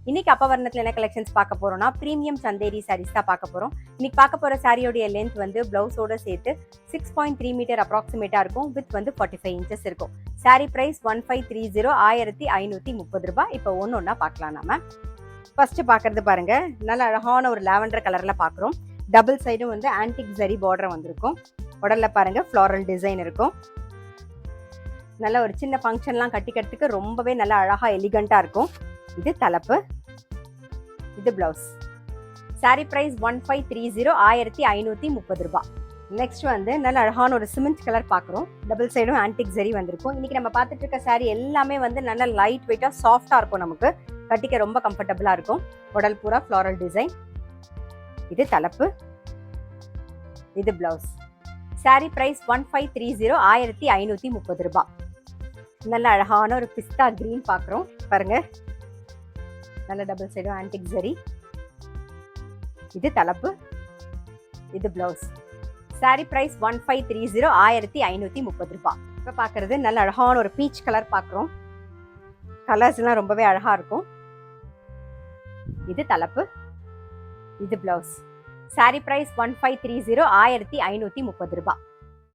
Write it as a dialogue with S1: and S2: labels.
S1: இன்னைக்கு அப்பவர்ணத்துல என்ன கலெக்ஷன்ஸ் பார்க்க போறோம்னா பிரீமியம் சந்தேரி சாரீஸ் தான் பார்க்க போறோம். இன்னைக்கு பார்க்க போற சாரியோட லென்த் வந்து பிளவுஸோட சேர்த்து 6.3 மீட்டர் அப்ராக்சிமேட்டா இருக்கும். வித் வந்து 45 இன்ச்சஸ் இருக்கும். சாரி பிரைஸ் 1530 1530 ரூபாய். இப்போ ஒன்னொன்னா பார்க்கலாம். நாம ஃபர்ஸ்ட் பாக்குறது பாருங்க, நல்ல அழகான ஒரு லாவெண்டர் கலர்ல பாக்குறோம். டபுள் சைடும் வந்து ஆன்டிக் ஜரி பார்டர் வந்திருக்கும். உடல்ல பாருங்க ஃப்ளாரல் டிசைன் இருக்கும். நல்ல ஒரு சின்ன ஃபங்க்ஷன்லாம் கட்டிக்கிறதுக்கு ரொம்பவே நல்லா அழகா எலிகண்டா இருக்கும். இது தலைப்பு, இது பிளவுஸ். சாரி பிரைஸ் 1530 1530 ரூபாய். நெக்ஸ்ட் வந்து நல்ல அழகான ஒரு சிமெண்ட் கலர் பார்க்குறோம். டபுள் சைடும் ஆன்டிக் ஜரி வந்திருக்கும். இன்னைக்கு நம்ம பார்த்துட்டு இருக்க சாரி எல்லாமே வந்து நல்ல லைட் வெயிட்டா சாஃப்டா இருக்கும். நமக்கு கட்டிக்க ரொம்ப கம்ஃபர்டபுளா இருக்கும். உடல் பூரா ஃப்ளாரல் டிசைன். இது தலைப்பு, இது பிளவுஸ். சாரி பிரைஸ் 1530 1530 ரூபாய். நல்ல அழகான ஒரு பிஸ்தா கிரீன் பார்க்குறோம் பாருங்க. நல்ல டபுள் சைடும் ஆன்டிக் ஜரி. இது தலைப்பு, இது பிளவுஸ். சாரி பிரைஸ் 1530 1530 ரூபாய். இப்போ பார்க்கறது நல்ல அழகான ஒரு பீச் கலர் பார்க்குறோம். கலர்ஸ்லாம் ரொம்பவே அழகா இருக்கும். இது தலைப்பு, இது பிளவுஸ். சாரி பிரைஸ் 1530 1530 ரூபாய்.